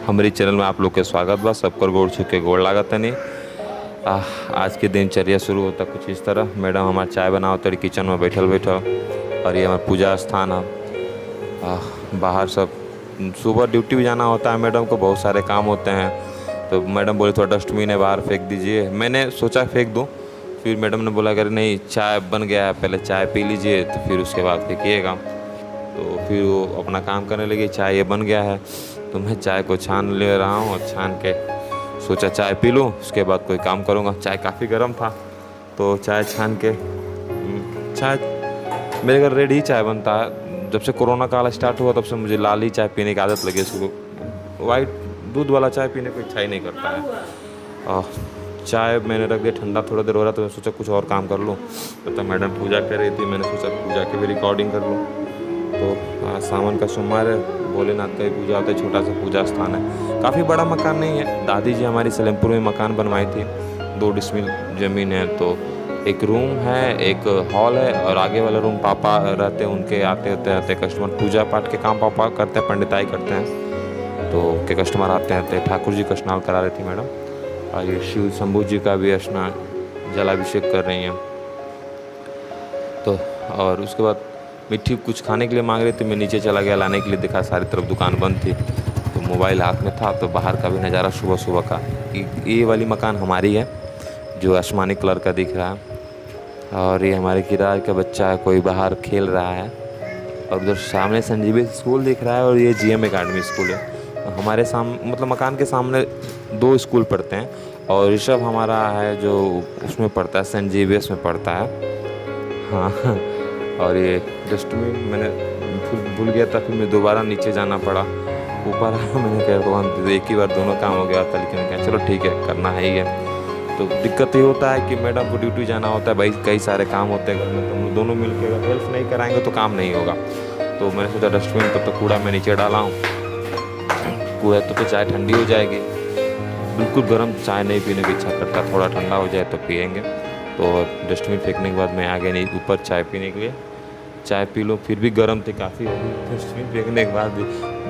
हमारी चैनल में आप लोग के स्वागत बा। सबकर गोड़ छू के गोड़ लागत नहीं। आज के दिनचर्या शुरू होता कुछ इस तरह। मैडम हमारा चाय बनाओ तरी किचन में बैठल और ये हमारा पूजा स्थान है। बाहर सब सुबह ड्यूटी भी जाना होता है। मैडम को बहुत सारे काम होते हैं, तो मैडम बोले थोड़ा डस्टबिन है बाहर फेंक दीजिए। मैंने सोचा फेंक दूँ, फिर मैडम ने बोला अगर नहीं चाय बन गया है पहले चाय पी लीजिए तो फिर उसके बाद फेंकिएगा। तो फिर वो अपना काम करने लगी। चाय ये बन गया है तो मैं चाय को छान ले रहा हूँ और छान के सोचा चाय पी लूँ, उसके बाद कोई काम करूँगा। चाय काफ़ी गर्म था तो चाय छान के चाय मेरे घर रेड ही चाय बनता है। जब से कोरोना काल स्टार्ट हुआ तब से मुझे लाल ही चाय पीने की आदत लगी। उसको वाइट दूध वाला चाय पीने को इच्छा ही नहीं करता है। चाय मैंने रख दिया, ठंडा थोड़ा देर हो रहा तो मैं सोचा कुछ और काम कर लूँ। तो मैडम पूजा कर रही थी, मैंने सोचा पूजा की भी रिकॉर्डिंग कर लूँ। तो सावन का सोमवार है, भोलेनाथ का भी पूजा होता है। छोटा सा पूजा स्थान है, काफ़ी बड़ा मकान नहीं है। दादी जी हमारी सलेमपुर में मकान बनवाई थी। 2 डिसमिल ज़मीन है, तो एक रूम है, एक हॉल है और आगे वाला रूम पापा रहते हैं। उनके आते रहते कस्टमर, पूजा पाठ के काम पापा करते हैं, पंडिताई करते हैं। तो के कस्टमर आते हैं। ठाकुर जी का स्नान करा रही थी मैडम, और ये शिव शंभू जी का भी स्नान जलाभिषेक कर रही हैं। तो और उसके बाद मिट्टी कुछ खाने के लिए मांग रही थी। मैं नीचे चला गया लाने के लिए, देखा सारी तरफ दुकान बंद थी। तो मोबाइल हाथ में था, तो बाहर का भी नज़ारा सुबह सुबह का। ये वाली मकान हमारी है जो आसमानी कलर का दिख रहा है, और ये हमारे किराए का बच्चा है, कोई बाहर खेल रहा है। और उधर सामने संजीवी स्कूल दिख रहा है और ये GM अकेडमी स्कूल है। हमारे सामने मतलब मकान के सामने 2 स्कूल पढ़ते हैं, और ऋषभ हमारा है जो उसमें पढ़ता है, संजीवियस में पढ़ता है। हाँ और ये डस्टबिन मैंने भूल गया था, फिर मैं दोबारा नीचे जाना पड़ा। ऊपर आया, मैंने कहा भगवान एक ही बार दोनों काम हो गया था, लेकिन क्या चलो ठीक है करना है ही है। तो दिक्कत ये होता है कि मैडम को ड्यूटी जाना होता है, भाई कई सारे काम होते हैं घर में, तो हम दोनों मिल के अगर हेल्प नहीं कराएंगे तो काम नहीं होगा। तो मैंने सोचा डस्टबिन तब तो कूड़ा मैं नीचे डाला हूँ, कूड़ा तो चाय ठंडी हो जाएगी। बिल्कुल गर्म चाय नहीं पीने की इच्छा करता, थोड़ा ठंडा हो जाए तो पियेंगे। तो डस्टबिन फेंकने के बाद मैं आगे नहीं ऊपर चाय पीने के लिए चाय पी लो, फिर भी गर्म थी काफ़ी। डस्टबिन फेंकने के बाद भी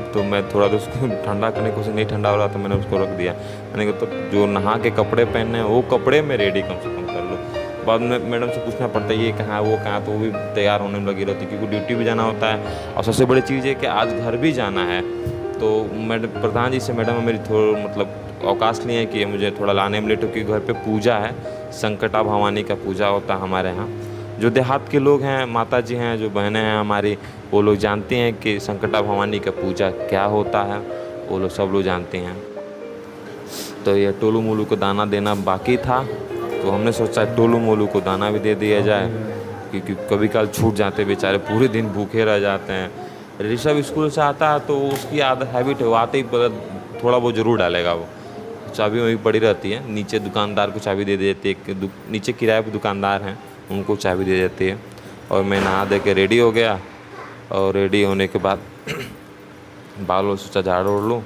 तो मैं थोड़ा तो उसको ठंडा करने की कोशिश, नहीं ठंडा हो रहा तो मैंने उसको रख दिया। मैंने कहा तो जो नहा के कपड़े पहनने हैं वो कपड़े में रेडी कम से कम कर लो। बाद में मैडम से पूछना पड़ता है ये कहाँ वो कहाँ, तो वो भी तैयार होने में लगी रहती क्योंकि ड्यूटी भी जाना होता है। और सबसे बड़ी चीज़ है कि आज घर भी जाना है। तो मैडम प्रधान जी से मैडम मेरी थोड़ा मतलब अवकाश लिए हैं कि मुझे थोड़ा लाने में लेट हो, क्योंकि घर पे पूजा है, संकटा भवानी का पूजा होता है हमारे यहाँ। जो देहात के लोग हैं, माता जी हैं, जो बहनें हैं हमारी, वो लोग जानते हैं कि संकटा भवानी का पूजा क्या होता है, वो लोग सब लोग जानते हैं। तो ये टोलू मोलू को दाना देना बाकी था, तो हमने सोचा टोलू मोलू को दाना भी दे दिया जाए, क्योंकि कभी कल छूट जाते बेचारे, पूरे दिन भूखे रह जाते हैं। ऋषभ स्कूल से आता है तो उसकी आदत हैबिट है, वो आते ही थोड़ा बहुत ज़रूर डालेगा। वो चाबी वहीं पड़ी रहती है, नीचे दुकानदार को चाबी दे देती है। नीचे किराए पर दुकानदार हैं, उनको चाबी दे देती है। और मैं नहा दे के रेडी हो गया, और रेडी होने के बाद बाल सोचा झाड़ ओढ़ लूँ।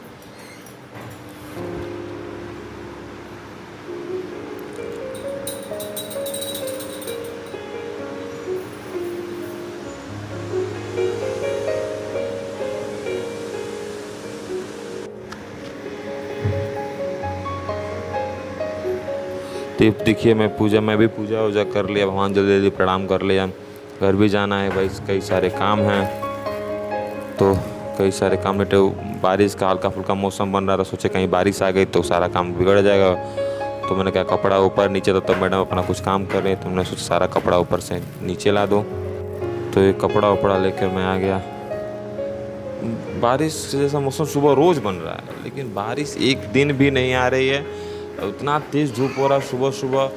तो देखिए मैं भी पूजा वूजा कर लिया, भगवान जल्दी जल्दी प्रणाम कर लिया। घर भी जाना है भाई, कई सारे काम हैं। तो कई सारे काम में तो बारिश का हल्का फुल्का मौसम बन रहा था, सोचे कहीं बारिश आ गई तो सारा काम बिगड़ जाएगा। तो मैंने कहा कपड़ा ऊपर नीचे, तो मैडम अपना कुछ काम कर रहे हैं, तो मैंने सोचा सारा कपड़ा ऊपर से नीचे ला दो। तो ये कपड़ा उपड़ा लेकर मैं आ गया। बारिश जैसा मौसम सुबह रोज़ बन रहा है, लेकिन बारिश एक दिन भी नहीं आ रही है। उतना तेज़ धूप हो रहा है सुबह सुबह,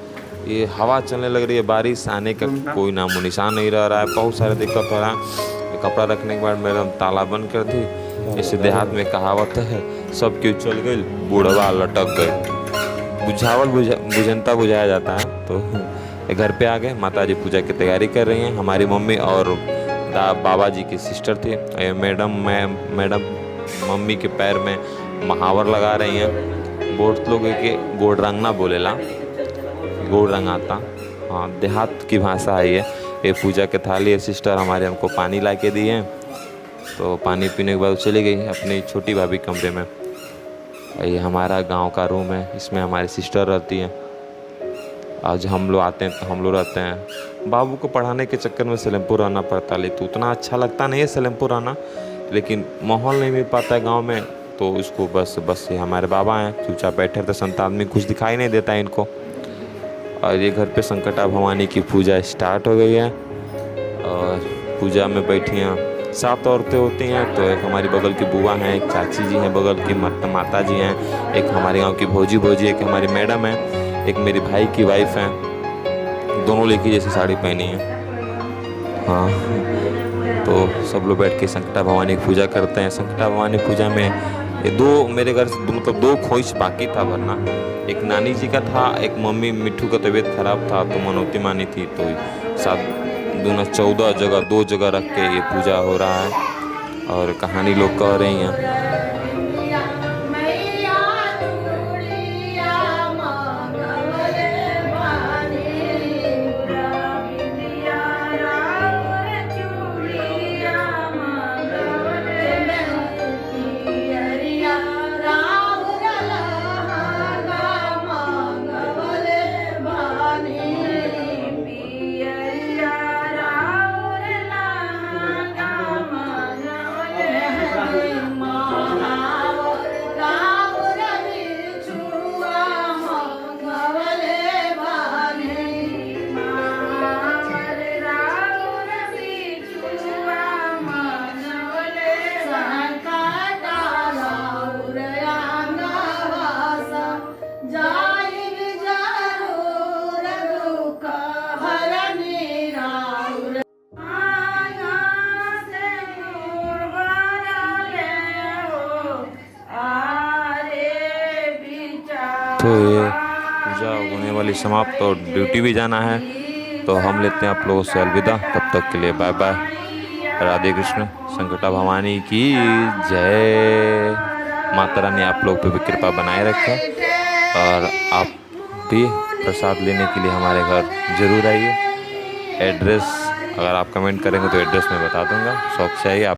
ये हवा चलने लग रही है, बारिश आने का कोई नामो निशान नहीं रह रहा है। बहुत सारे दिक्कत हो रहा है। कपड़ा रखने के बाद मैडम ताला बंद कर दी। जैसे देहात में कहावत है, सब क्यों चल गई बूढ़वा लटक गई, बुझावल बुझनता बुझाया जाता है। तो घर पे आ गए, माता जी पूजा की तैयारी कर रही हैं। हमारी मम्मी और बाबा जी की सिस्टर थी। मैडम मम्मी के पैर में महावर लगा रही हैं। बहुत लोग के गोड़ रंगना बोलेला, गोड़ रंगाता, हाँ देहात की भाषा है ये। पूजा के थाली है, सिस्टर हमारे हमको पानी ला के दी है। तो पानी पीने के बाद चली गई अपनी छोटी भाभी कमरे में। ये हमारा गांव का रूम है, इसमें हमारी सिस्टर रहती हैं। आज हम लोग आते हैं तो हम लोग रहते हैं। बाबू को पढ़ाने के चक्कर में सलेमपुर आना पड़ता है, लेकिन उतना अच्छा लगता नहीं है सलेमपुर आना, लेकिन माहौल नहीं मिल पाता है गांव में, तो इसको बस ये हमारे बाबा हैं चुपचाप बैठे रहते, संत आदमी कुछ दिखाई नहीं देता है इनको। और ये घर पे संकटा भवानी की पूजा स्टार्ट हो गई है और पूजा में बैठी हैं 7 औरतें होती हैं। तो एक हमारी बगल की बुआ हैं, एक चाची जी हैं बगल की, माता जी हैं, एक हमारे गांव की भौजी, एक हमारी मैडम है, एक मेरी भाई की वाइफ हैं, दोनों लेके जैसी साड़ी पहनी है। हाँ, तो सब लोग बैठ के संकटा भवानी की पूजा करते हैं। संकटा भवानी पूजा में ये 2 मेरे घर से मतलब 2 खोइच बाकी था भरना। एक नानी जी का था, एक मम्मी मिट्ठू का तबीयत खराब था तो मनौती मानी थी, तो 14 जगह 2 जगह रख के ये पूजा हो रहा है और कहानी लोग कह रही हैं। तो ये पूजा होने वाली समाप्त और ड्यूटी भी जाना है, तो हम लेते हैं आप लोगों से अलविदा। तब तक के लिए बाय बाय। राधे कृष्ण। संकटा भवानी की जय। माता रानी आप लोग पे भी कृपा बनाए रखें और आप भी प्रसाद लेने के लिए हमारे घर ज़रूर आइए। एड्रेस अगर आप कमेंट करेंगे तो एड्रेस मैं बता दूंगा, शौक से आइए आप।